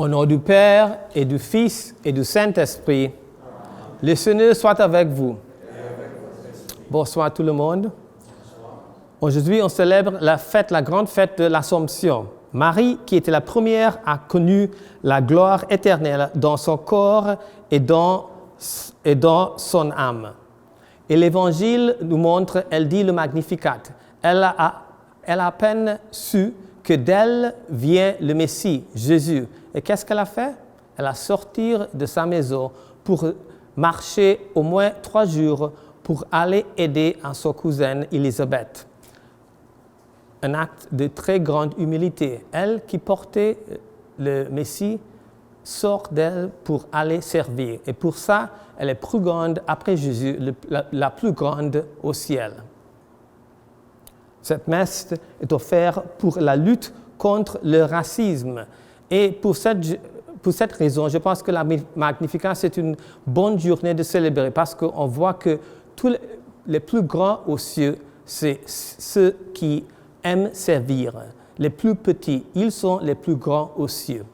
Au nom du Père et du Fils et du Saint-Esprit, le Seigneur soit avec vous. Bonsoir tout le monde. Aujourd'hui, on célèbre la grande fête de l'Assomption. Marie, qui était la première, a connu la gloire éternelle dans son corps et dans son âme. Et l'Évangile nous montre, elle dit le Magnificat. Elle a à peine su que d'elle vient le Messie, Jésus. Et qu'est-ce qu'elle a fait? Elle a sorti de sa maison pour marcher au moins 3 jours pour aller aider à sa cousine Élisabeth. Un acte de très grande humilité. Elle qui portait le Messie sort d'elle pour aller servir. Et pour ça, elle est plus grande après Jésus, la plus grande au ciel. Cette messe est offerte pour la lutte contre le racisme. Et pour cette raison, je pense que la Magnificat, c'est une bonne journée de célébrer parce qu'on voit que tous les plus grands aux cieux, c'est ceux qui aiment servir. Les plus petits, ils sont les plus grands aux cieux.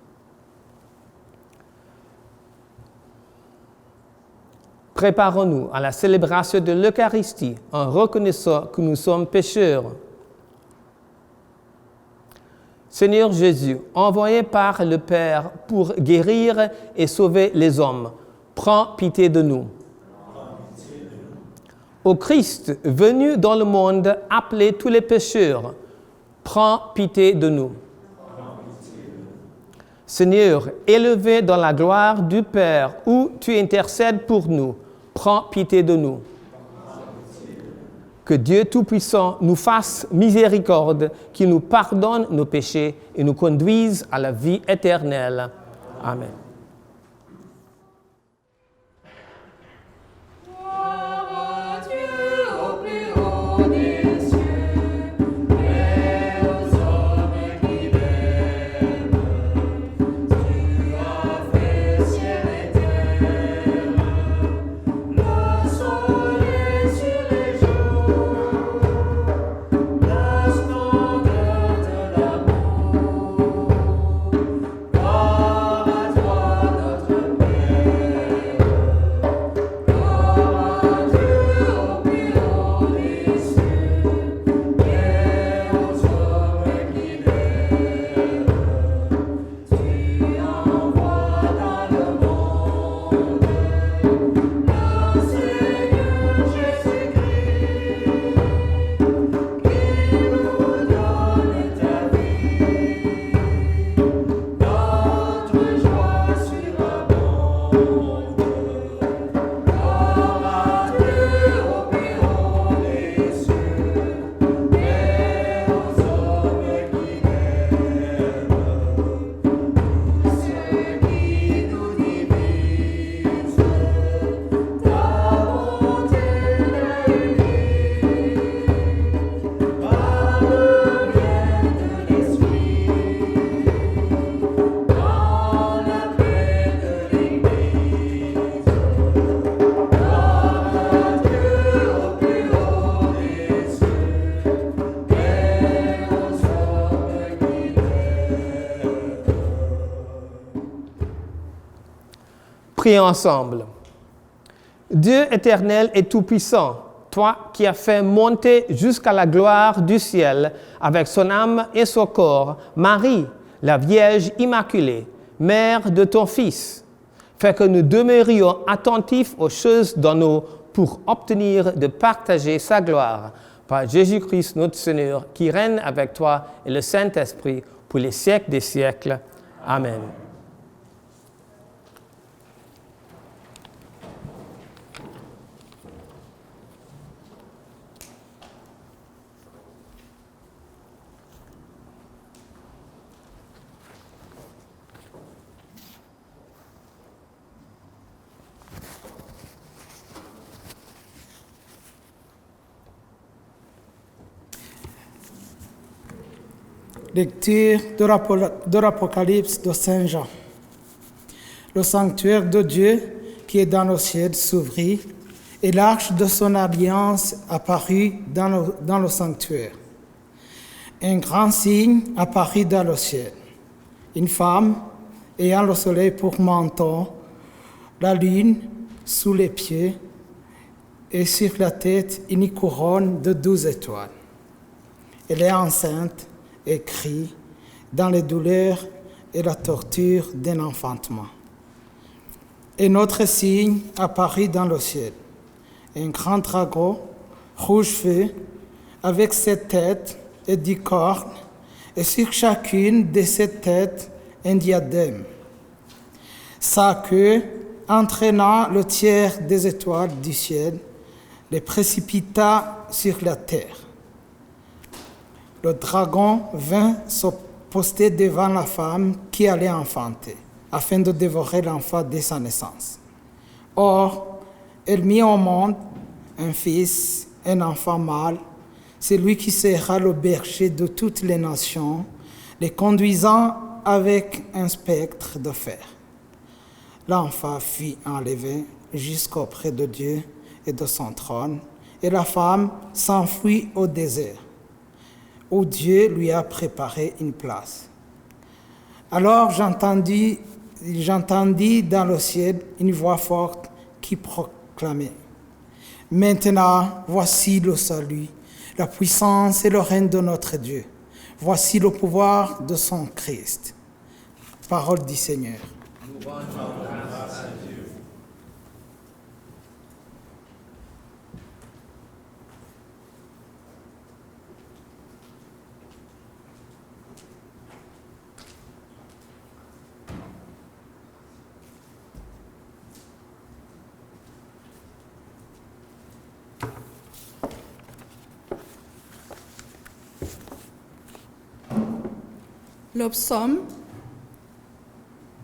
Préparons-nous à la célébration de l'Eucharistie en reconnaissant que nous sommes pécheurs. Seigneur Jésus, envoyé par le Père pour guérir et sauver les hommes, prends pitié de nous. Ô Christ, venu dans le monde, appeler tous les pécheurs, prends pitié de nous. Seigneur, élevé dans la gloire du Père, où tu intercèdes pour nous, prends pitié de nous. Que Dieu Tout-Puissant nous fasse miséricorde, qu'il nous pardonne nos péchés et nous conduise à la vie éternelle. Amen. Prions ensemble. Dieu éternel et tout-puissant, toi qui as fait monter jusqu'à la gloire du ciel avec son âme et son corps, Marie, la Vierge Immaculée, mère de ton Fils, fais que nous demeurions attentifs aux choses d'en haut pour obtenir de partager sa gloire. Par Jésus-Christ notre Seigneur, qui règne avec toi et le Saint-Esprit pour les siècles des siècles. Amen. Lecture de l'Apocalypse de Saint Jean. Le sanctuaire de Dieu qui est dans le ciel s'ouvrit et l'arche de son alliance apparut dans le sanctuaire. Un grand signe apparut dans le ciel. Une femme ayant le soleil pour menton, la lune sous les pieds, et sur la tête une couronne de 12 étoiles. Elle est enceinte et crie dans les douleurs et la torture d'un enfantement. Et notre signe apparut dans le ciel, un grand dragon, rouge feu, avec 7 têtes et 10 cornes, et sur chacune de ces têtes un diadème. Sa queue, entraînant le tiers des étoiles du ciel, les précipita sur la terre. Le dragon vint se poster devant la femme qui allait enfanter, afin de dévorer l'enfant dès sa naissance. Or, elle mit au monde un fils, un enfant mâle, celui qui sera le berger de toutes les nations, les conduisant avec un spectre de fer. L'enfant fut enlevé jusqu'auprès de Dieu et de son trône, et la femme s'enfuit au désert, où Dieu lui a préparé une place. Alors j'entendis dans le ciel une voix forte qui proclamait: Maintenant, voici le salut, la puissance et le règne de notre Dieu. Voici le pouvoir de son Christ. Parole du Seigneur. Le psaume.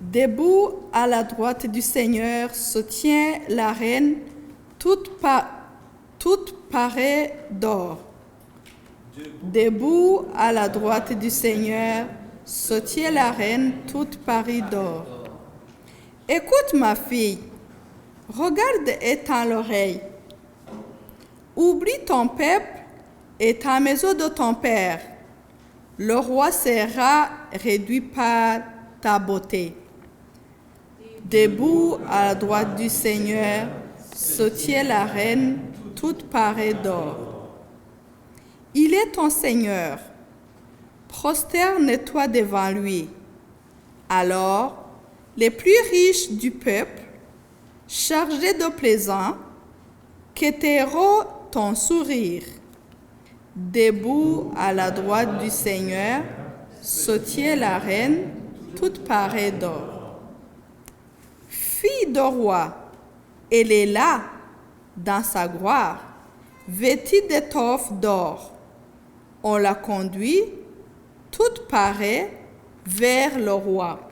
Debout à la droite du Seigneur se tient la reine toute parée d'or. Debout à la droite du Seigneur se tient la reine toute parée d'or. Écoute ma fille, regarde et tends l'oreille. Oublie ton peuple et ta maison de ton père. Le roi sera réduit par ta beauté. Debout à la droite du Seigneur se tient la reine toute parée d'or. Il est ton Seigneur. Prosterne-toi devant lui. Alors, les plus riches du peuple, chargés de plaisant, quêteront ton sourire. Debout à la droite du Seigneur se tient la reine toute parée d'or. Fille de roi, elle est là, dans sa gloire, vêtue d'étoffe d'or. On la conduit, toute parée, vers le roi.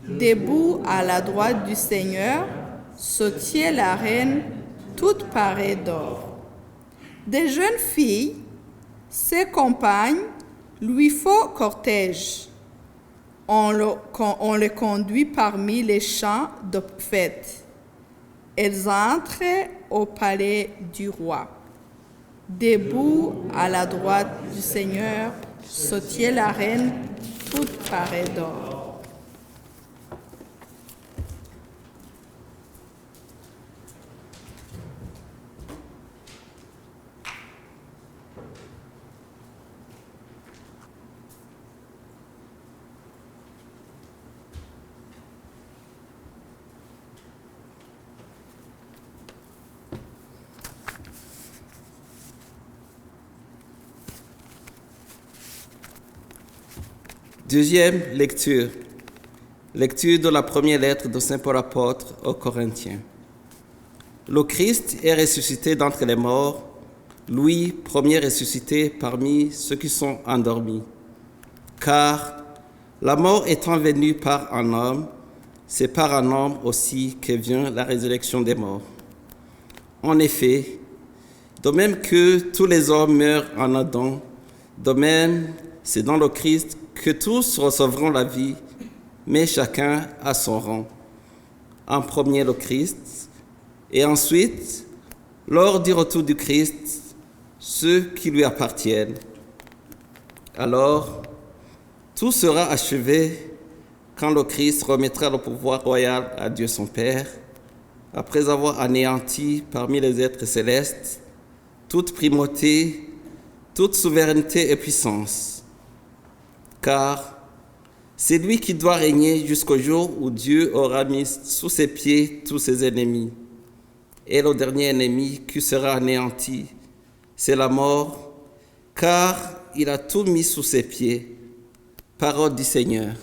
Debout à la droite du Seigneur se tient la reine toute parée d'or. Des jeunes filles, ses compagnes, lui font cortège. On les conduit parmi les champs de fête. Elles entrent au palais du roi. Debout à la droite du Seigneur se tient la reine toute parée d'or. Deuxième lecture. Lecture de la première lettre de Saint Paul apôtre aux Corinthiens. Le Christ est ressuscité d'entre les morts, lui, premier ressuscité parmi ceux qui sont endormis. Car la mort étant venue par un homme, c'est par un homme aussi que vient la résurrection des morts. En effet, de même que tous les hommes meurent en Adam, de même c'est dans le Christ que tous recevront la vie, mais chacun à son rang. En premier le Christ, et ensuite, lors du retour du Christ, ceux qui lui appartiennent. Alors, tout sera achevé quand le Christ remettra le pouvoir royal à Dieu son Père, après avoir anéanti parmi les êtres célestes toute primauté, toute souveraineté et puissance. Car c'est lui qui doit régner jusqu'au jour où Dieu aura mis sous ses pieds tous ses ennemis. Et le dernier ennemi qui sera anéanti, c'est la mort, car il a tout mis sous ses pieds. Parole du Seigneur.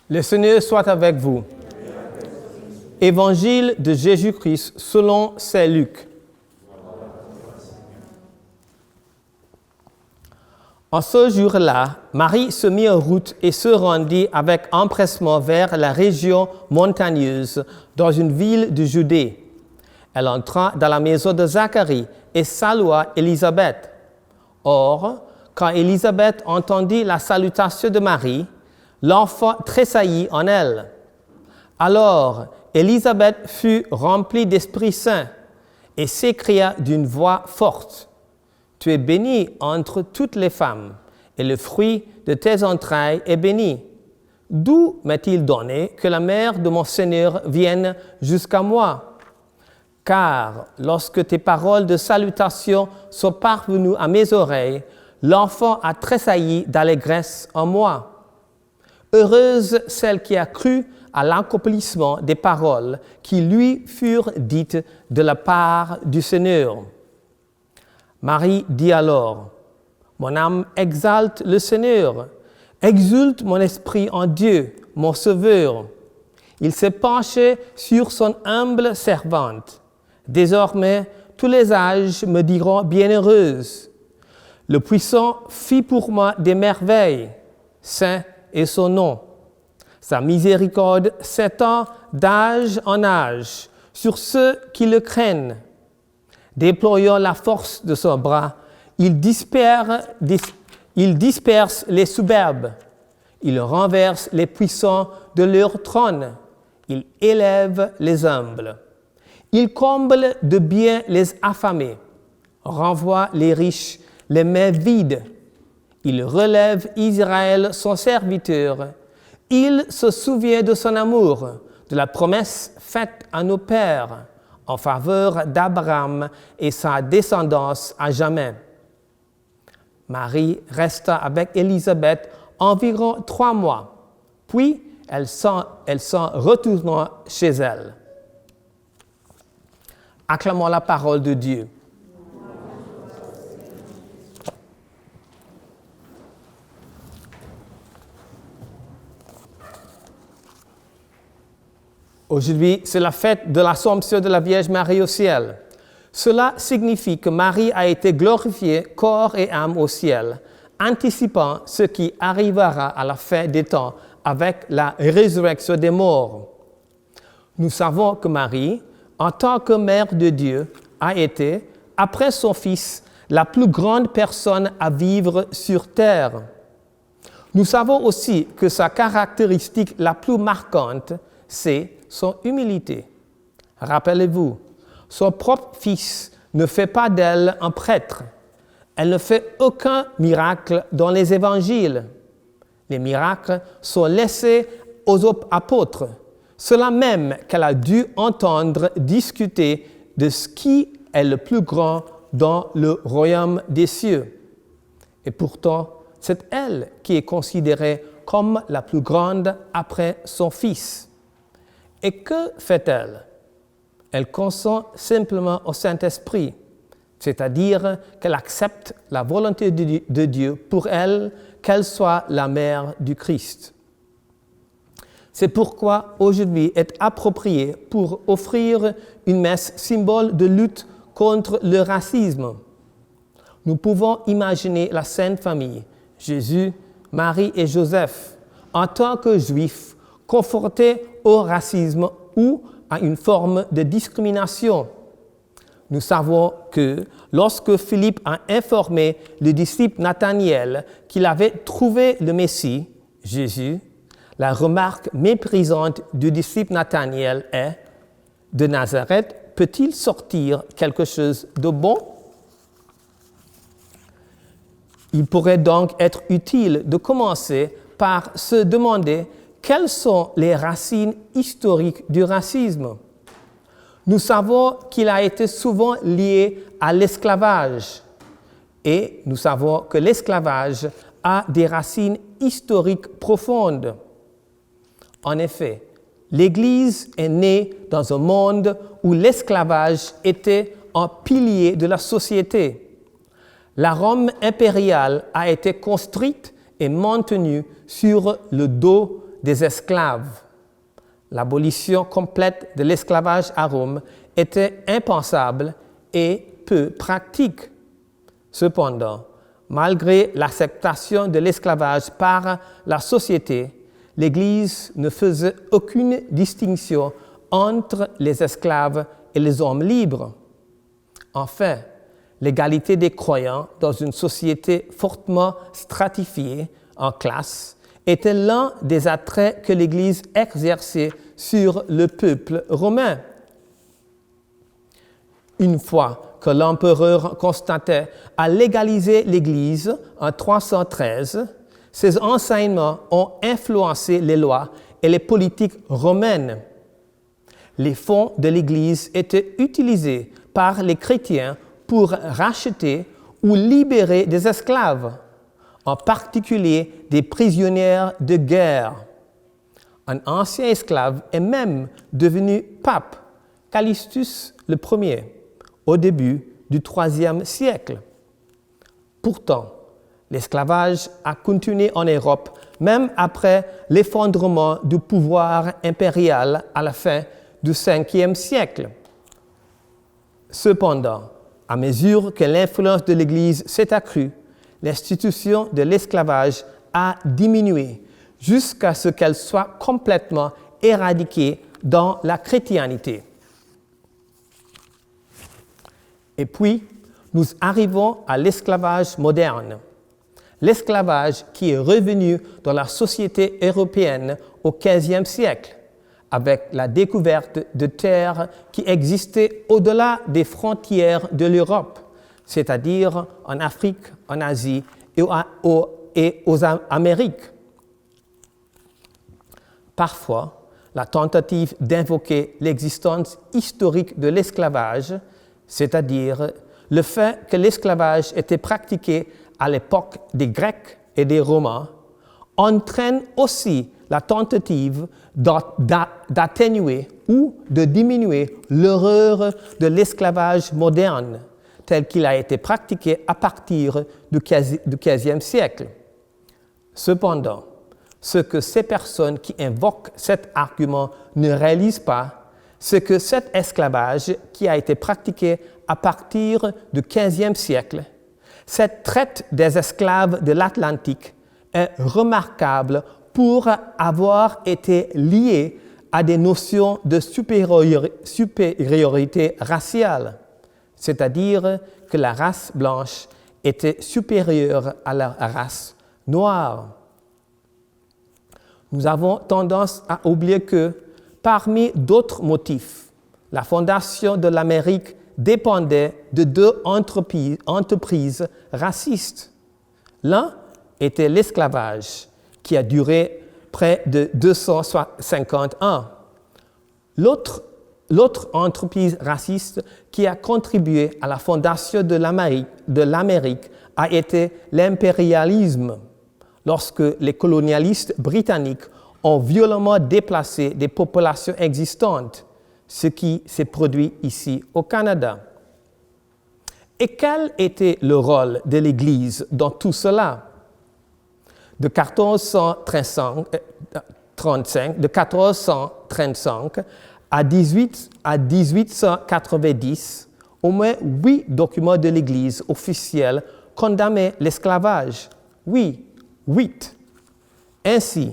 Le Seigneur soit avec vous. Évangile de Jésus-Christ selon saint Luc. En ce jour-là, Marie se mit en route et se rendit avec empressement vers la région montagneuse dans une ville de Judée. Elle entra dans la maison de Zacharie et salua Élisabeth. Or, quand Élisabeth entendit la salutation de Marie, l'enfant tressaillit en elle. Alors, Élisabeth fut remplie d'Esprit Saint et s'écria d'une voix forte, « Tu es bénie entre toutes les femmes, et le fruit de tes entrailles est béni. D'où m'est-il donné que la mère de mon Seigneur vienne jusqu'à moi? Car lorsque tes paroles de salutation sont parvenues à mes oreilles, l'enfant a tressailli d'allégresse en moi. Heureuse celle qui a cru à l'accomplissement des paroles qui lui furent dites de la part du Seigneur. » Marie dit alors, « Mon âme exalte le Seigneur, exulte mon esprit en Dieu, mon Sauveur. Il s'est penché sur son humble servante. Désormais, tous les âges me diront bienheureuse. Le Puissant fit pour moi des merveilles, saint et son nom. Sa miséricorde s'étend d'âge en âge sur ceux qui le craignent. Déployant la force de son bras, il disperse les soubebes. Il renverse les puissants de leur trône. Il élève les humbles. Il comble de bien les affamés, renvoie les riches les mains vides. Il relève Israël, son serviteur. Il se souvient de son amour, de la promesse faite à nos pères en faveur d'Abraham et sa descendance à jamais. » Marie resta avec Élisabeth environ 3 mois, puis elle s'en retourna chez elle. Acclamons la parole de Dieu. Aujourd'hui, c'est la fête de l'Assomption de la Vierge Marie au ciel. Cela signifie que Marie a été glorifiée corps et âme au ciel, anticipant ce qui arrivera à la fin des temps avec la résurrection des morts. Nous savons que Marie, en tant que mère de Dieu, a été, après son Fils, la plus grande personne à vivre sur terre. Nous savons aussi que sa caractéristique la plus marquante, c'est son humilité. Rappelez-vous, son propre fils ne fait pas d'elle un prêtre. Elle ne fait aucun miracle dans les évangiles. Les miracles sont laissés aux apôtres, ceux-là même qu'elle a dû entendre discuter de ce qui est le plus grand dans le royaume des cieux. Et pourtant, c'est elle qui est considérée comme la plus grande après son fils. Et que fait-elle? Elle consent simplement au Saint-Esprit, c'est-à-dire qu'elle accepte la volonté de Dieu pour elle, qu'elle soit la mère du Christ. C'est pourquoi aujourd'hui est approprié pour offrir une messe symbole de lutte contre le racisme. Nous pouvons imaginer la Sainte Famille, Jésus, Marie et Joseph, en tant que juifs, confrontés au racisme ou à une forme de discrimination. Nous savons que lorsque Philippe a informé le disciple Nathanaël qu'il avait trouvé le Messie, Jésus, la remarque méprisante du disciple Nathanaël est « De Nazareth peut-il sortir quelque chose de bon ?» Il pourrait donc être utile de commencer par se demander quelles sont les racines historiques du racisme. Nous savons qu'il a été souvent lié à l'esclavage et nous savons que l'esclavage a des racines historiques profondes. En effet, l'Église est née dans un monde où l'esclavage était un pilier de la société. La Rome impériale a été construite et maintenue sur le dos des esclaves. L'abolition complète de l'esclavage à Rome était impensable et peu pratique. Cependant, malgré l'acceptation de l'esclavage par la société, l'Église ne faisait aucune distinction entre les esclaves et les hommes libres. Enfin, l'égalité des croyants dans une société fortement stratifiée en classes était l'un des attraits que l'Église exerçait sur le peuple romain. Une fois que l'empereur Constantin a légalisé l'Église en 313, ses enseignements ont influencé les lois et les politiques romaines. Les fonds de l'Église étaient utilisés par les chrétiens pour racheter ou libérer des esclaves, en particulier des prisonniers de guerre. Un ancien esclave est même devenu pape, Callistus Ier, au début du IIIe siècle. Pourtant, l'esclavage a continué en Europe, même après l'effondrement du pouvoir impérial à la fin du Ve siècle. Cependant, à mesure que l'influence de l'Église s'est accrue, l'institution de l'esclavage a diminué jusqu'à ce qu'elle soit complètement éradiquée dans la chrétienté. Et puis, nous arrivons à l'esclavage moderne. L'esclavage qui est revenu dans la société européenne au XVe siècle, avec la découverte de terres qui existaient au-delà des frontières de l'Europe, c'est-à-dire en Afrique, en Asie et aux Amériques. Parfois, la tentative d'invoquer l'existence historique de l'esclavage, c'est-à-dire le fait que l'esclavage était pratiqué à l'époque des Grecs et des Romains, entraîne aussi la tentative d'atténuer ou de diminuer l'horreur de l'esclavage moderne, tel qu'il a été pratiqué à partir du XVe siècle. Cependant, ce que ces personnes qui invoquent cet argument ne réalisent pas, c'est que cet esclavage qui a été pratiqué à partir du XVe siècle, cette traite des esclaves de l'Atlantique est remarquable pour avoir été liée à des notions de supériorité raciale, c'est-à-dire que la race blanche était supérieure à la race noire. Nous avons tendance à oublier que, parmi d'autres motifs, la fondation de l'Amérique dépendait de deux entreprises racistes. L'un était l'esclavage, qui a duré près de 250 ans. L'autre entreprise raciste qui a contribué à la fondation de l'Amérique a été l'impérialisme, lorsque les colonialistes britanniques ont violemment déplacé des populations existantes, ce qui s'est produit ici au Canada. Et quel était le rôle de l'Église dans tout cela? De 1435 à 1890, au moins 8 documents de l'Église officiels condamnaient l'esclavage. Oui, 8. Ainsi,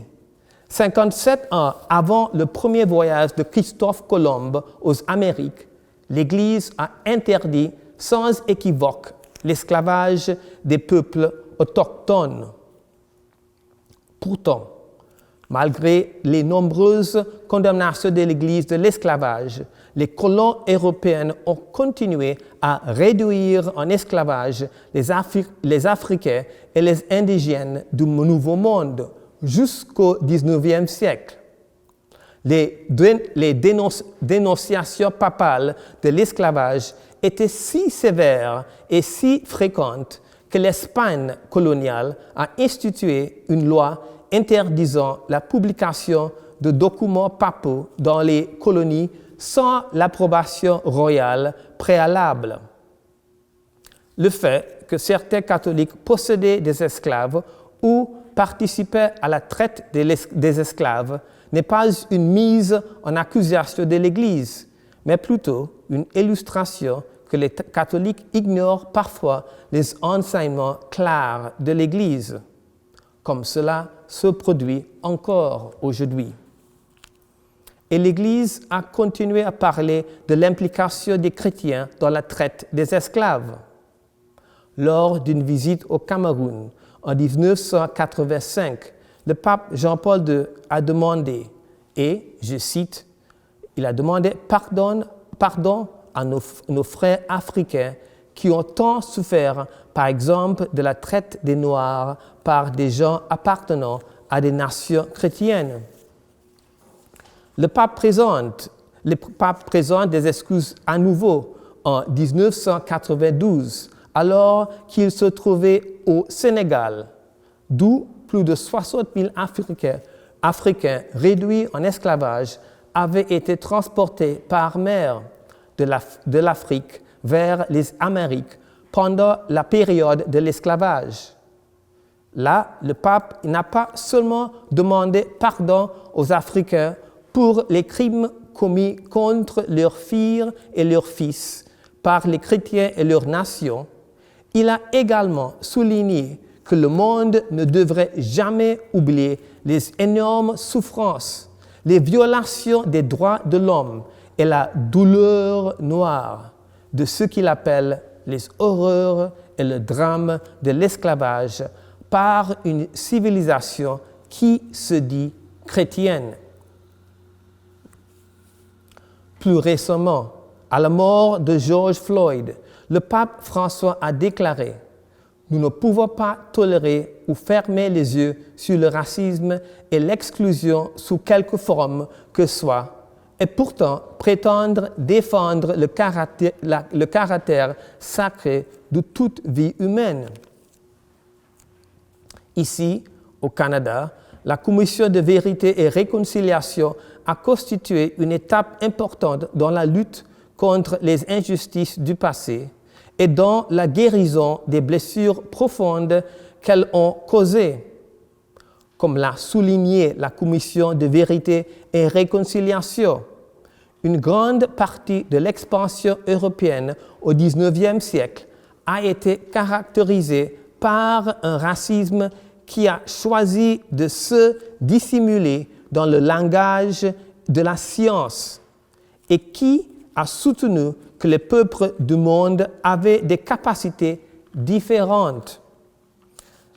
57 ans avant le premier voyage de Christophe Colomb aux Amériques, l'Église a interdit sans équivoque l'esclavage des peuples autochtones. Pourtant, malgré les nombreuses condamnations de l'Église de l'esclavage, les colons européens ont continué à réduire en esclavage les Africains et les indigènes du Nouveau Monde jusqu'au XIXe siècle. Les dénonciations papales de l'esclavage étaient si sévères et si fréquentes que l'Espagne coloniale a institué une loi interdisant la publication de documents papaux dans les colonies sans l'approbation royale préalable. Le fait que certains catholiques possédaient des esclaves ou participaient à la traite des esclaves n'est pas une mise en accusation de l'Église, mais plutôt une illustration que les catholiques ignorent parfois les enseignements clairs de l'Église, comme cela se produit encore aujourd'hui. Et l'Église a continué à parler de l'implication des chrétiens dans la traite des esclaves. Lors d'une visite au Cameroun en 1985, le pape Jean-Paul II a demandé, et je cite, il a demandé pardon à nos frères africains qui ont tant souffert, par exemple, de la traite des Noirs par des gens appartenant à des nations chrétiennes. Le pape présente des excuses à nouveau en 1992, alors qu'il se trouvait au Sénégal, d'où plus de 60 000 Africains réduits en esclavage avaient été transportés par mer de l'Afrique vers les Amériques pendant la période de l'esclavage. Là, le pape n'a pas seulement demandé pardon aux Africains pour les crimes commis contre leurs filles et leurs fils par les chrétiens et leurs nations, il a également souligné que le monde ne devrait jamais oublier les énormes souffrances, les violations des droits de l'homme et la douleur noire de ce qu'il appelle les horreurs et le drame de l'esclavage par une civilisation qui se dit chrétienne. Plus récemment, à la mort de George Floyd, le pape François a déclaré « Nous ne pouvons pas tolérer ou fermer les yeux sur le racisme et l'exclusion sous quelque forme que soit, et pourtant prétendre défendre le caractère sacré de toute vie humaine. » Ici, au Canada, la Commission de vérité et réconciliation a constitué une étape importante dans la lutte contre les injustices du passé et dans la guérison des blessures profondes qu'elles ont causées. Comme l'a souligné la Commission de vérité et réconciliation, une grande partie de l'expansion européenne au XIXe siècle a été caractérisée par un racisme qui a choisi de se dissimuler dans le langage de la science et qui a soutenu que les peuples du monde avaient des capacités différentes.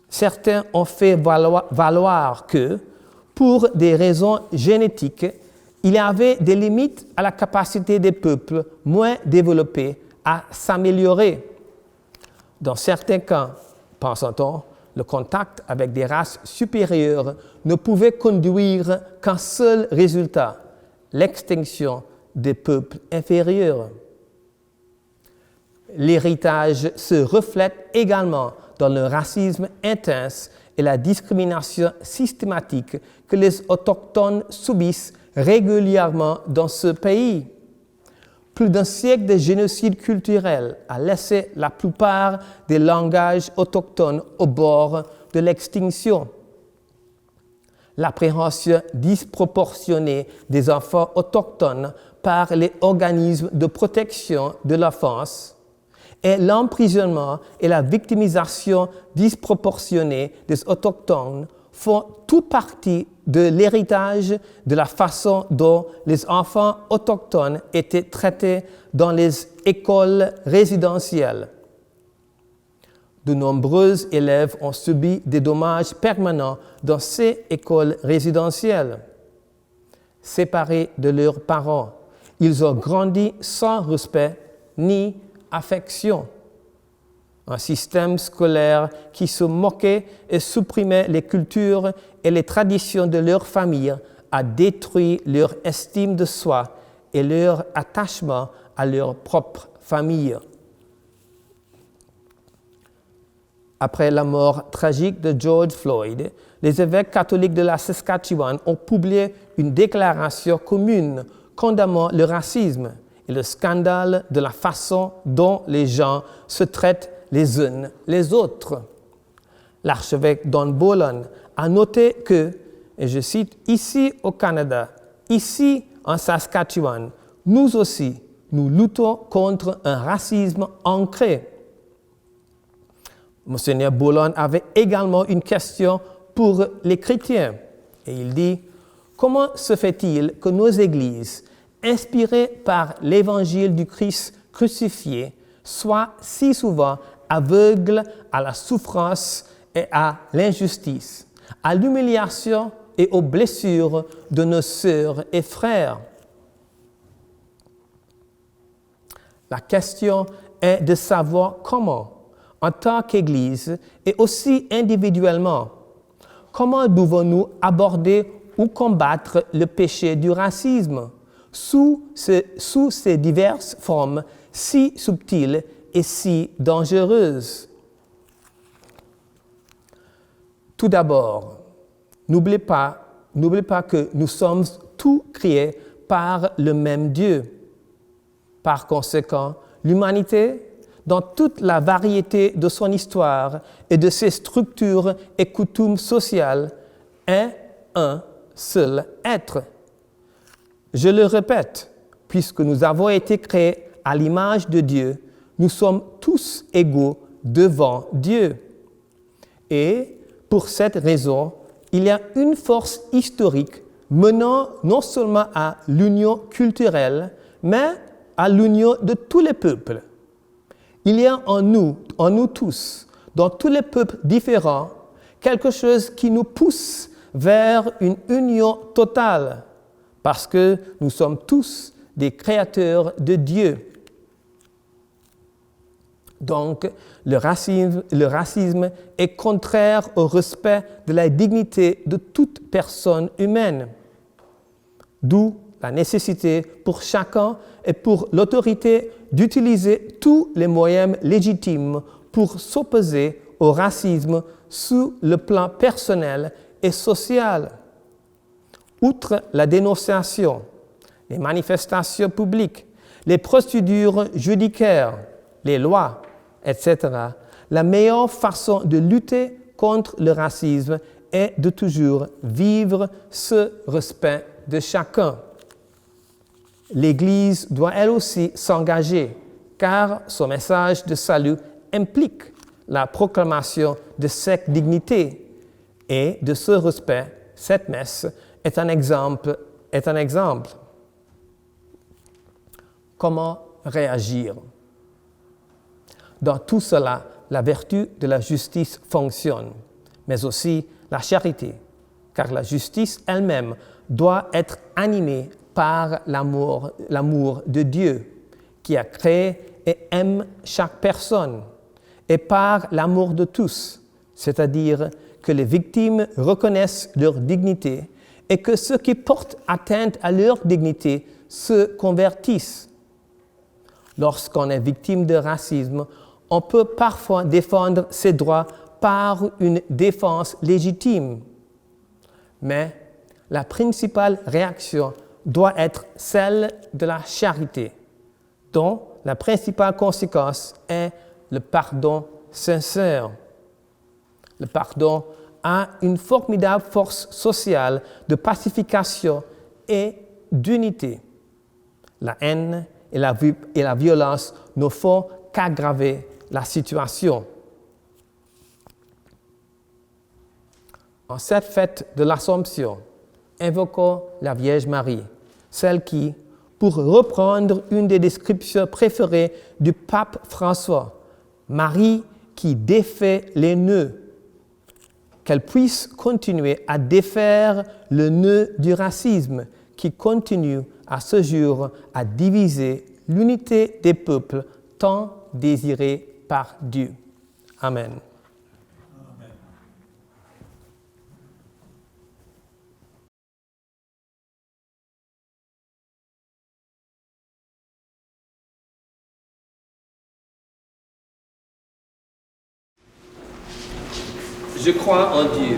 Certains ont fait valoir que, pour des raisons génétiques il y avait des limites à la capacité des peuples moins développés à s'améliorer. Dans certains cas, pense-t-on, le contact avec des races supérieures ne pouvait conduire qu'un seul résultat, l'extinction des peuples inférieurs. L'héritage se reflète également dans le racisme intense et la discrimination systématique que les autochtones subissent régulièrement dans ce pays. Plus d'un siècle de génocide culturel a laissé la plupart des langages autochtones au bord de l'extinction. L'appréhension disproportionnée des enfants autochtones par les organismes de protection de l'enfance et l'emprisonnement et la victimisation disproportionnée des autochtones font tout partie de l'héritage de la façon dont les enfants autochtones étaient traités dans les écoles résidentielles. De nombreux élèves ont subi des dommages permanents dans ces écoles résidentielles. Séparés de leurs parents, ils ont grandi sans respect ni affection. Un système scolaire qui se moquait et supprimait les cultures et les traditions de leur famille a détruit leur estime de soi et leur attachement à leur propre famille. Après la mort tragique de George Floyd, les évêques catholiques de la Saskatchewan ont publié une déclaration commune condamnant le racisme et le scandale de la façon dont les gens se traitent les uns les autres. L'archevêque Don Boland a noté que, et je cite, « Ici au Canada, ici en Saskatchewan, nous aussi, nous luttons contre un racisme ancré. » Monseigneur Boland avait également une question pour les chrétiens. Et il dit, « Comment se fait-il que nos églises, inspirées par l'évangile du Christ crucifié, soient si souvent aveugles à la souffrance et à l'injustice, à l'humiliation et aux blessures de nos sœurs et frères? » La question est de savoir comment, en tant qu'Église et aussi individuellement, comment devons-nous aborder ou combattre le péché du racisme sous ses diverses formes si subtiles et si dangereuses? Tout d'abord, n'oubliez pas que nous sommes tous créés par le même Dieu. Par conséquent, l'humanité, dans toute la variété de son histoire et de ses structures et coutumes sociales, est un seul être. Je le répète, puisque nous avons été créés à l'image de Dieu, nous sommes tous égaux devant Dieu. Et pour cette raison, il y a une force historique menant non seulement à l'union culturelle, mais à l'union de tous les peuples. Il y a en nous tous, dans tous les peuples différents, quelque chose qui nous pousse vers une union totale, parce que nous sommes tous des créateurs de Dieu. Donc, le racisme est contraire au respect de la dignité de toute personne humaine. D'où la nécessité pour chacun et pour l'autorité d'utiliser tous les moyens légitimes pour s'opposer au racisme sur le plan personnel et social. Outre la dénonciation, les manifestations publiques, les procédures judiciaires, les lois, etc., la meilleure façon de lutter contre le racisme est de toujours vivre ce respect de chacun. L'Église doit elle aussi s'engager, car son message de salut implique la proclamation de cette dignité et de ce respect. Cette messe est un exemple. Comment réagir? Dans tout cela, la vertu de la justice fonctionne, mais aussi la charité, car la justice elle-même doit être animée par l'amour de Dieu qui a créé et aime chaque personne, et par l'amour de tous, c'est-à-dire que les victimes reconnaissent leur dignité et que ceux qui portent atteinte à leur dignité se convertissent. Lorsqu'on est victime de racisme, on peut parfois défendre ses droits par une défense légitime. Mais la principale réaction doit être celle de la charité, dont la principale conséquence est le pardon sincère. Le pardon a une formidable force sociale de pacification et d'unité. La haine et la violence ne font qu'aggraver la situation. En cette fête de l'Assomption, invoquons la Vierge Marie, celle qui, pour reprendre une des descriptions préférées du pape François, Marie qui défait les nœuds, qu'elle puisse continuer à défaire le nœud du racisme qui continue à ce jour à diviser l'unité des peuples tant désirée par Dieu. Amen. Je crois en Dieu,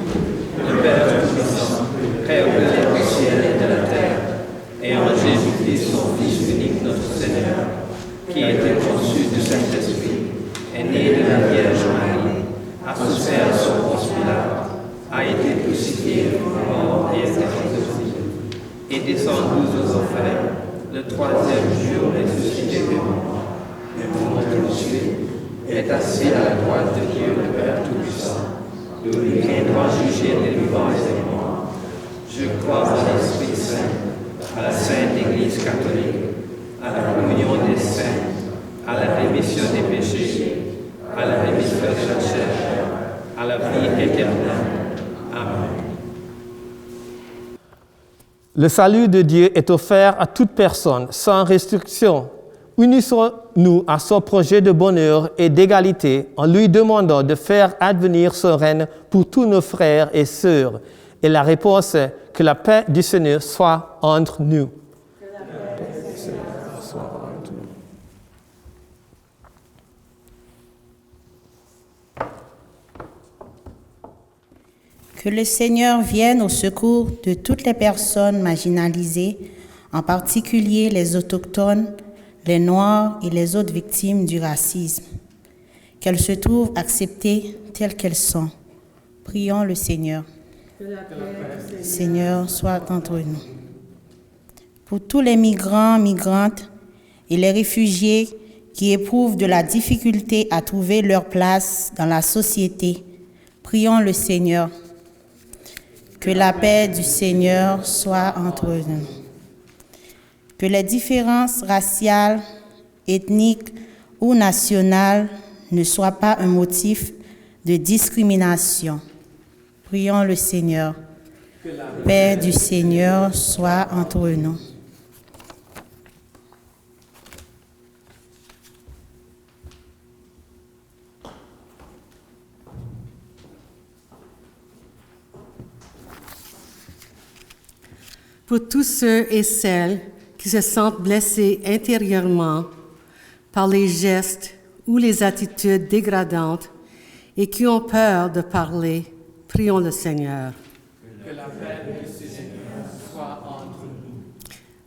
le Père Tout-Puissant, Créateur du ciel et de la terre, et en Jésus-Christ, son Fils unique, notre Seigneur, qui a été conçu du Saint-Esprit, est né de la Vierge Marie, a souffert sous Ponce Pilate, a été crucifié, mort et est ressuscité, et descendu aux enfers, le troisième jour ressuscité des morts, et monté aux cieux, est assis à la droite de Dieu, le Père Tout-Puissant, de lui qui doit juger les vivants et les morts. Je crois en l'Esprit Saint, à la Sainte Église catholique, à la communion des saints, à la rémission des péchés, à la rémission de la chair, à la vie éternelle. Amen. Le salut de Dieu est offert à toute personne, sans restriction. Unissons-nous à son projet de bonheur et d'égalité en lui demandant de faire advenir son règne pour tous nos frères et sœurs. Et la réponse est que la paix du Seigneur soit entre nous. Que la paix du Seigneur soit entre nous. Que le Seigneur vienne au secours de toutes les personnes marginalisées, en particulier les autochtones, les Noirs et les autres victimes du racisme. Qu'elles se trouvent acceptées telles qu'elles sont. Prions le Seigneur. Que la paix du Seigneur soit entre nous. Pour tous les migrants, migrantes et les réfugiés qui éprouvent de la difficulté à trouver leur place dans la société, prions le Seigneur. Que la paix du Seigneur soit entre nous. Que les différences raciales, ethniques ou nationales ne soient pas un motif de discrimination. Prions le Seigneur. Que la paix du Seigneur soit entre nous. Pour tous ceux et celles qui se sentent blessés intérieurement par les gestes ou les attitudes dégradantes et qui ont peur de parler, prions le Seigneur. Que la paix du Seigneur soit entre nous.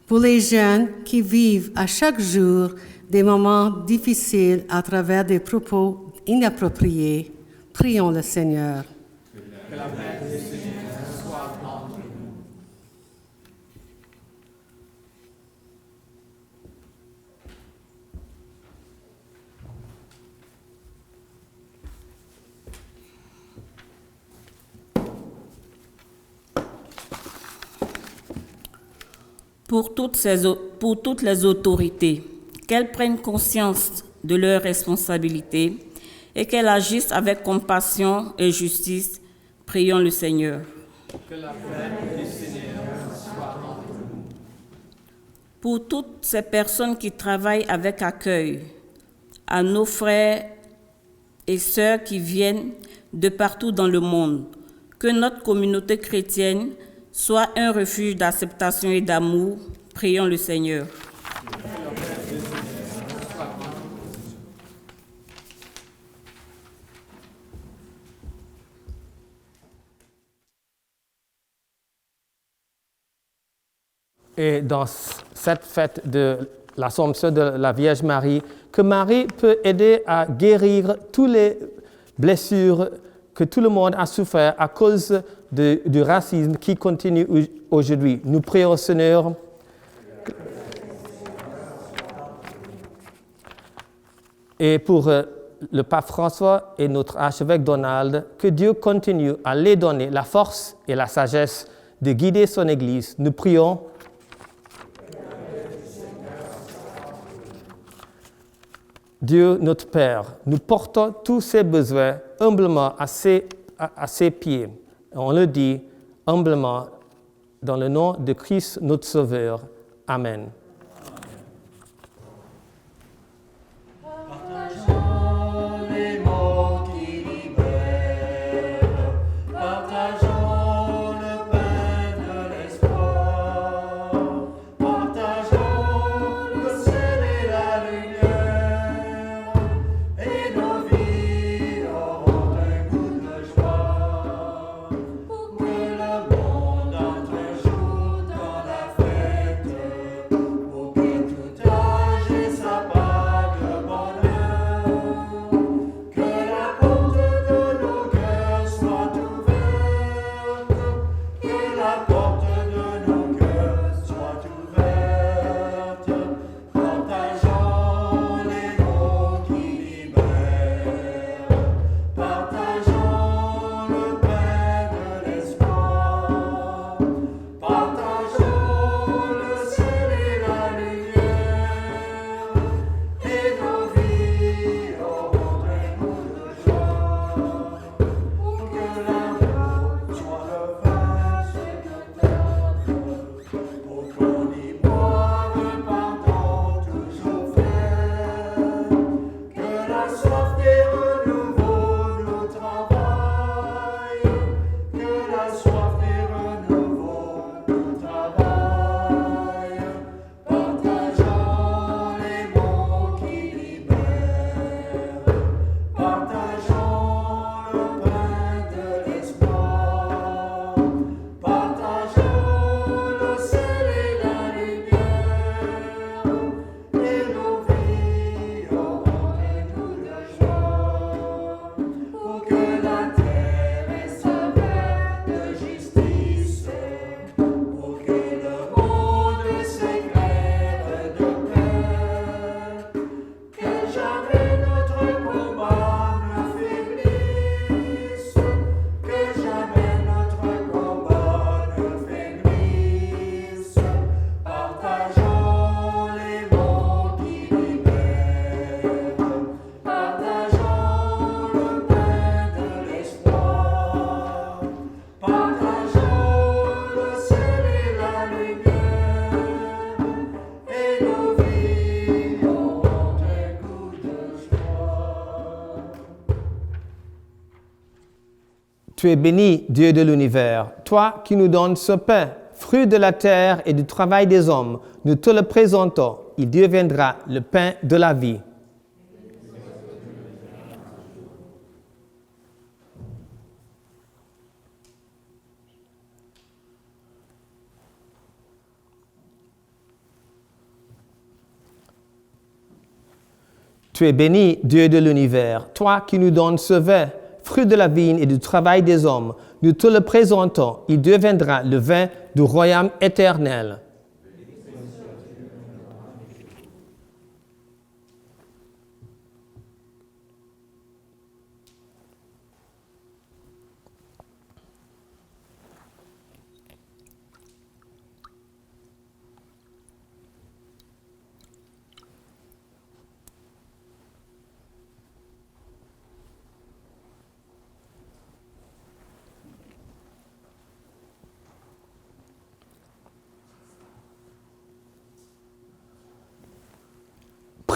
Pour les jeunes qui vivent à chaque jour des moments difficiles à travers des propos inappropriés, prions le Seigneur. Que la paix du Seigneur soit entre nous. Pour toutes les autorités, qu'elles prennent conscience de leurs responsabilités et qu'elles agissent avec compassion et justice, prions le Seigneur. Que la paix du Seigneur soit entre nous. pour toutes ces personnes qui travaillent avec accueil, à nos frères et sœurs qui viennent de partout dans le monde, que notre communauté chrétienne soit un refuge d'acceptation et d'amour. Prions le Seigneur. Et dans cette fête de l'Assomption de la Vierge Marie, que Marie peut aider à guérir toutes les blessures que tout le monde a souffert à cause du racisme qui continue aujourd'hui. Nous prions au Seigneur. Et pour le pape François et notre archevêque Donald, que Dieu continue à les donner la force et la sagesse de guider son Église. Nous prions. Dieu notre Père, nous portons tous ces besoins humblement à ses pieds. On le dit humblement dans le nom de Christ notre Sauveur. Amen. Tu es béni, Dieu de l'univers, toi qui nous donnes ce pain, fruit de la terre et du travail des hommes. Nous te le présentons, il deviendra le pain de la vie. Tu es béni, Dieu de l'univers, toi qui nous donnes ce vin, fruit de la vigne et du travail des hommes. Nous te le présentons, il deviendra le vin du royaume éternel.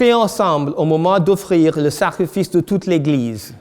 Prions ensemble au moment d'offrir le sacrifice de toute l'Église.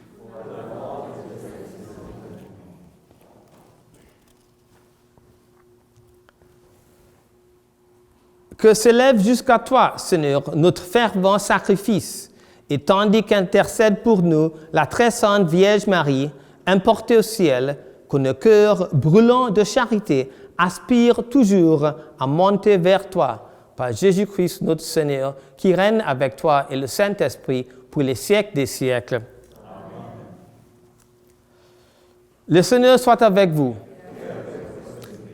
Que s'élève jusqu'à toi, Seigneur, notre fervent sacrifice, et tandis qu'intercède pour nous la très sainte Vierge Marie, importée au ciel, que nos cœurs brûlants de charité aspirent toujours à monter vers toi, par Jésus-Christ notre Seigneur, qui règne avec toi et le Saint-Esprit pour les siècles des siècles. Amen. Le Seigneur soit avec vous.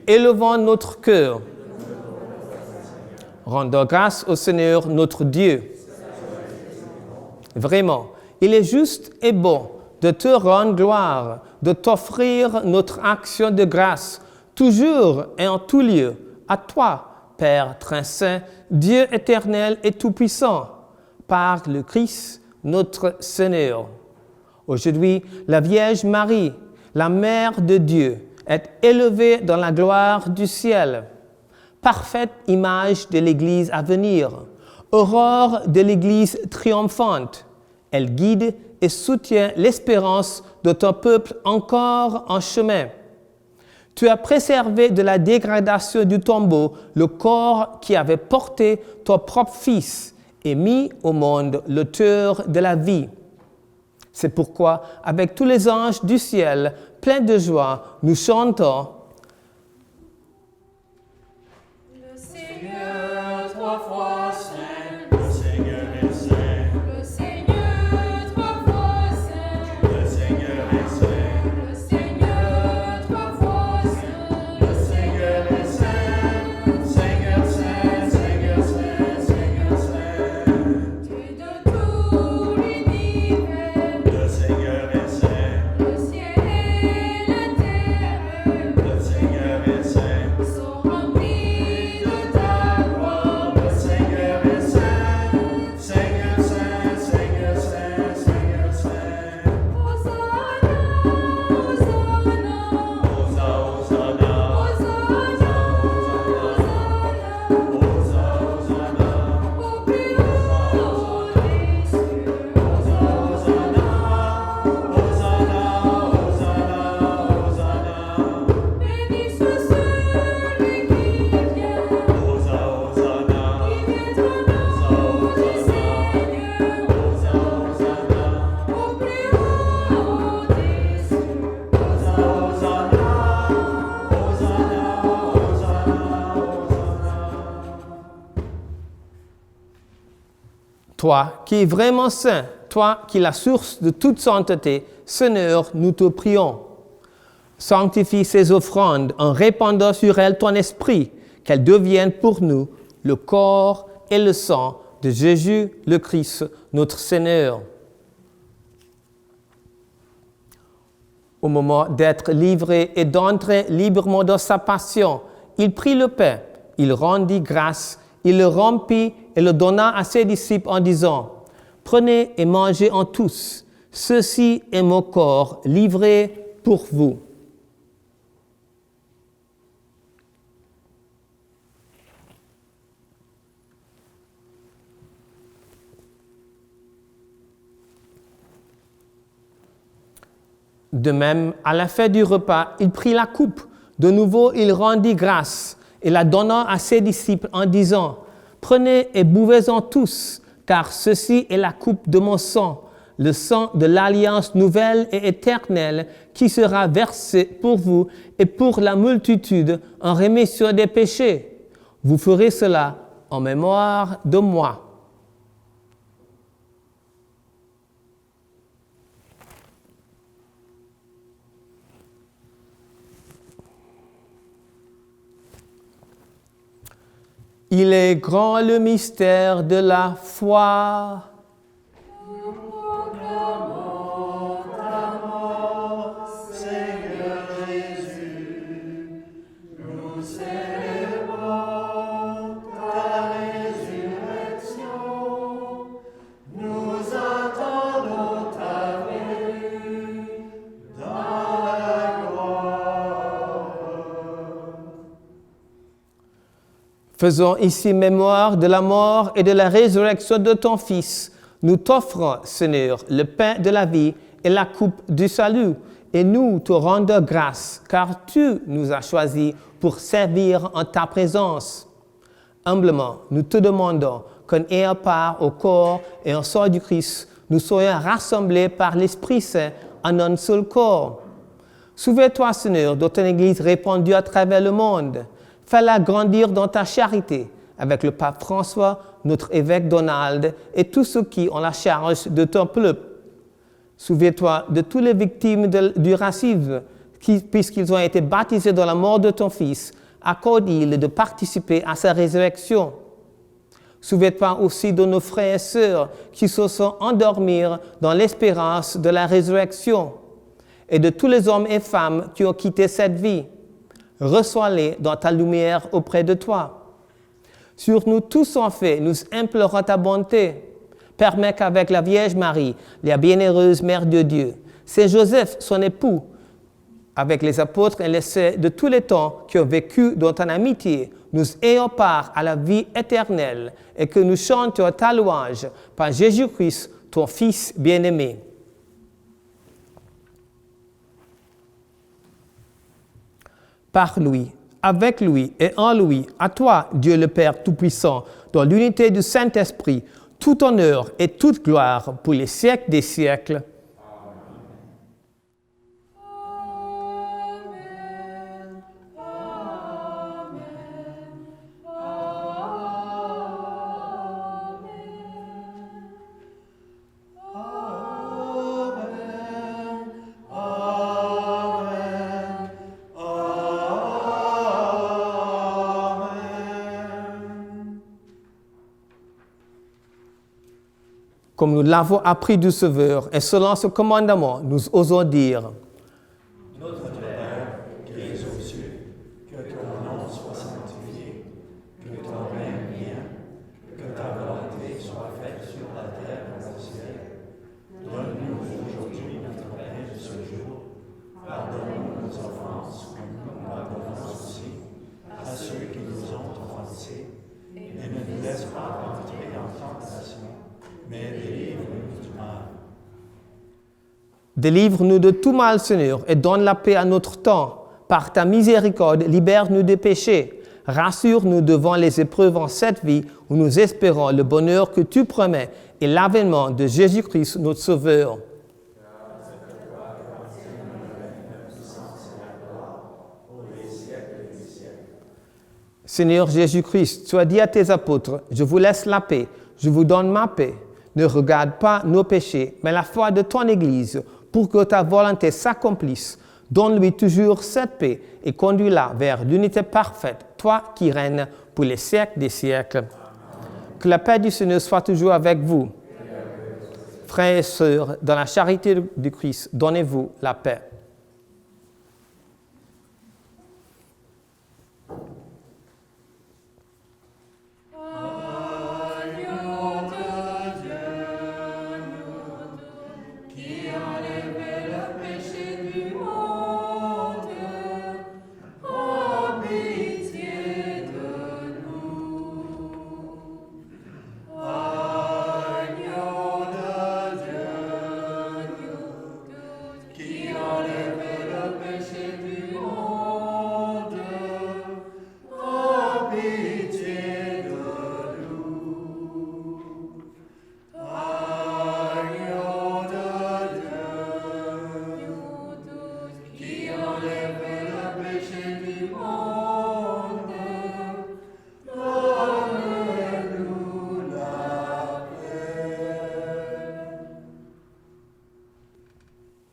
Élevons notre cœur. Rendons grâce au Seigneur notre Dieu. Vraiment, il est juste et bon de te rendre gloire, de t'offrir notre action de grâce, toujours et en tout lieu, à toi, Père très saint, Dieu éternel et tout-puissant, par le Christ, notre Seigneur. Aujourd'hui, la Vierge Marie, la Mère de Dieu, est élevée dans la gloire du ciel. Parfaite image de l'Église à venir, aurore de l'Église triomphante. Elle guide et soutient l'espérance de ton peuple encore en chemin. Tu as préservé de la dégradation du tombeau le corps qui avait porté ton propre Fils et mis au monde l'auteur de la vie. C'est pourquoi, avec tous les anges du ciel, pleins de joie, nous chantons « Toi qui es vraiment saint, toi qui es la source de toute sainteté, Seigneur, nous te prions. Sanctifie ces offrandes en répandant sur elles ton esprit, qu'elles deviennent pour nous le corps et le sang de Jésus le Christ, notre Seigneur. Au moment d'être livré et d'entrer librement dans sa passion, il prit le pain, il rendit grâce, il le rompit et le donna à ses disciples en disant « Prenez et mangez en tous, ceci est mon corps livré pour vous. » De même, à la fin du repas, il prit la coupe. De nouveau, il rendit grâce et la donna à ses disciples en disant « Prenez et buvez-en tous, car ceci est la coupe de mon sang, le sang de l'alliance nouvelle et éternelle qui sera versé pour vous et pour la multitude en rémission des péchés. Vous ferez cela en mémoire de moi. » Il est grand le mystère de la foi. Nous proclamons ta mort, Seigneur Jésus. Nous célébrons ta résurrection. Nous attendons ta venue dans la gloire. Faisons ici mémoire de la mort et de la résurrection de ton Fils. Nous t'offrons, Seigneur, le pain de la vie et la coupe du salut, et nous te rendons grâce, car tu nous as choisis pour servir en ta présence. Humblement, nous te demandons qu'en ayant part au corps et au sang du Christ, nous soyons rassemblés par l'Esprit Saint en un seul corps. Souviens-toi, Seigneur, de ton Église répandue à travers le monde. Fais-la grandir dans ta charité, avec le pape François, notre évêque Donald et tous ceux qui ont la charge de ton peuple. Souviens-toi de toutes les victimes du racisme, qui, puisqu'ils ont été baptisés dans la mort de ton Fils, accorde-il de participer à sa résurrection. Souviens-toi aussi de nos frères et sœurs qui se sont endormis dans l'espérance de la résurrection, et de tous les hommes et femmes qui ont quitté cette vie. Reçois-les dans ta lumière auprès de toi. Sur nous tous en fait, nous implorons ta bonté. Permets qu'avec la Vierge Marie, la bienheureuse Mère de Dieu, Saint Joseph, son époux, avec les apôtres et les saints de tous les temps qui ont vécu dans ton amitié, nous ayons part à la vie éternelle et que nous chantions ta louange par Jésus-Christ, ton Fils bien-aimé. Par lui, avec lui et en lui, à toi, Dieu le Père Tout-Puissant, dans l'unité du Saint-Esprit, tout honneur et toute gloire pour les siècles des siècles. Comme nous l'avons appris du Sauveur, et selon ce commandement, nous osons dire: Notre Père, qui es aux cieux, que ton nom soit sanctifié, que ton règne vienne, que ta volonté soit faite sur la terre comme au ciel. Donne-nous aujourd'hui notre pain de ce jour. Pardonne-nous nos offenses, comme nous pardonnons aussi à ceux qui nous ont offensés. Et ne nous laisse pas entrer en tentation, mais délivre-nous du mal. Délivre-nous de tout mal, Seigneur, et donne la paix à notre temps. Par ta miséricorde, libère-nous des péchés. Rassure-nous devant les épreuves en cette vie où nous espérons le bonheur que tu promets et l'avènement de Jésus-Christ, notre Sauveur. Seigneur Jésus-Christ, tu as dit à tes apôtres: je vous laisse la paix, je vous donne ma paix. Ne regarde pas nos péchés, mais la foi de ton Église, pour que ta volonté s'accomplisse. Donne-lui toujours cette paix et conduis-la vers l'unité parfaite, toi qui règnes pour les siècles des siècles. Amen. Que la paix du Seigneur soit toujours avec vous. Frères et sœurs, dans la charité du Christ, donnez-vous la paix.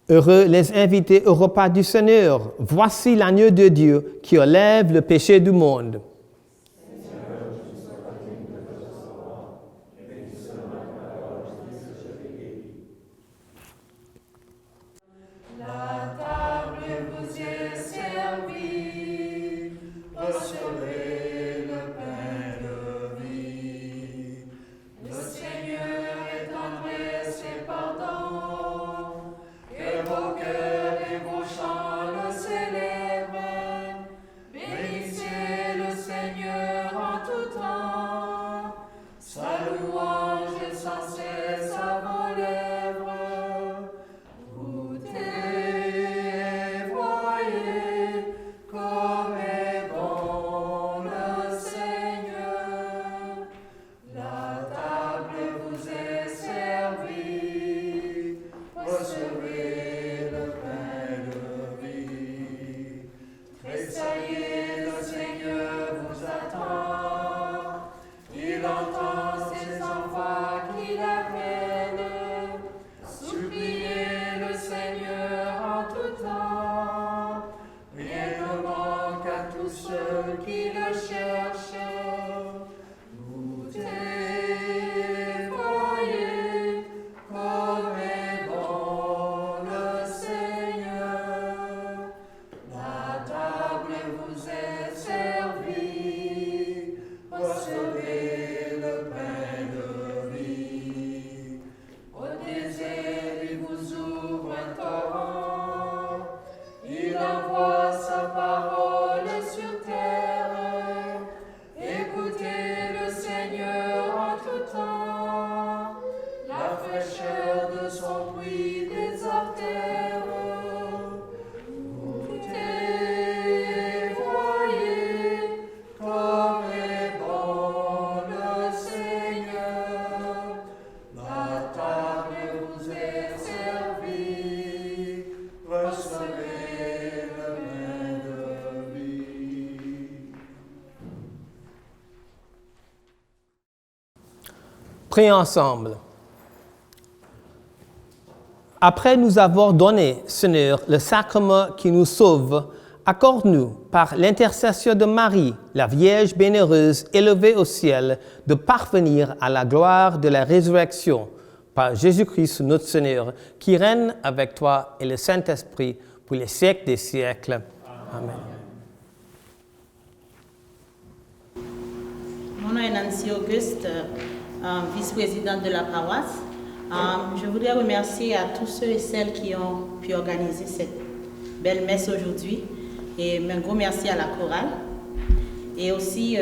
Heureux les invités au repas du Seigneur. Voici l'agneau de Dieu qui enlève le péché du monde. La table vous est servie, recevez le pain de vie. Le Seigneur est tendresse et pardon, que vos cœurs et vos chants le célèbrent. Bénissez le Seigneur. Prions ensemble. Après nous avoir donné, Seigneur, le sacrement qui nous sauve, accorde-nous, par l'intercession de Marie, la Vierge bienheureuse élevée au ciel, de parvenir à la gloire de la résurrection, par Jésus-Christ notre Seigneur, qui règne avec toi et le Saint-Esprit pour les siècles des siècles. Amen. Mon nom est Nancy Auguste, vice-présidente de la paroisse. Je voudrais remercier à tous ceux et celles qui ont pu organiser cette belle messe aujourd'hui. Et un gros merci à la chorale. Et aussi,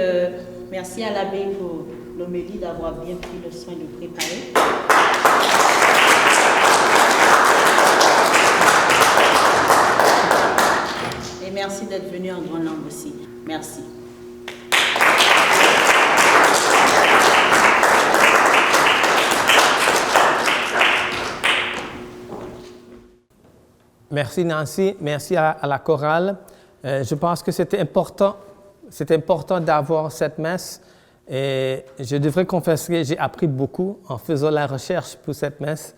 merci à l'abbé pour l'homélie d'avoir bien pris le soin de préparer. Et merci d'être venu en grand nombre aussi. Merci. Merci Nancy, merci à la chorale. Je pense que c'était important d'avoir cette messe. Et je devrais confesser que j'ai appris beaucoup en faisant la recherche pour cette messe.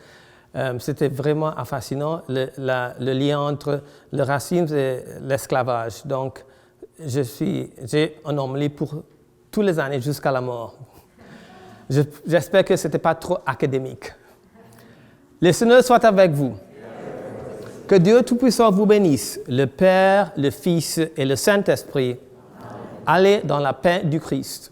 C'était vraiment fascinant, le lien entre le racisme et l'esclavage. Donc, j'ai un homélie pour toutes les années jusqu'à la mort. J'espère que ce n'était pas trop académique. Le Seigneur soit avec vous. Que Dieu Tout-Puissant vous bénisse, le Père, le Fils et le Saint-Esprit. Allez dans la paix du Christ.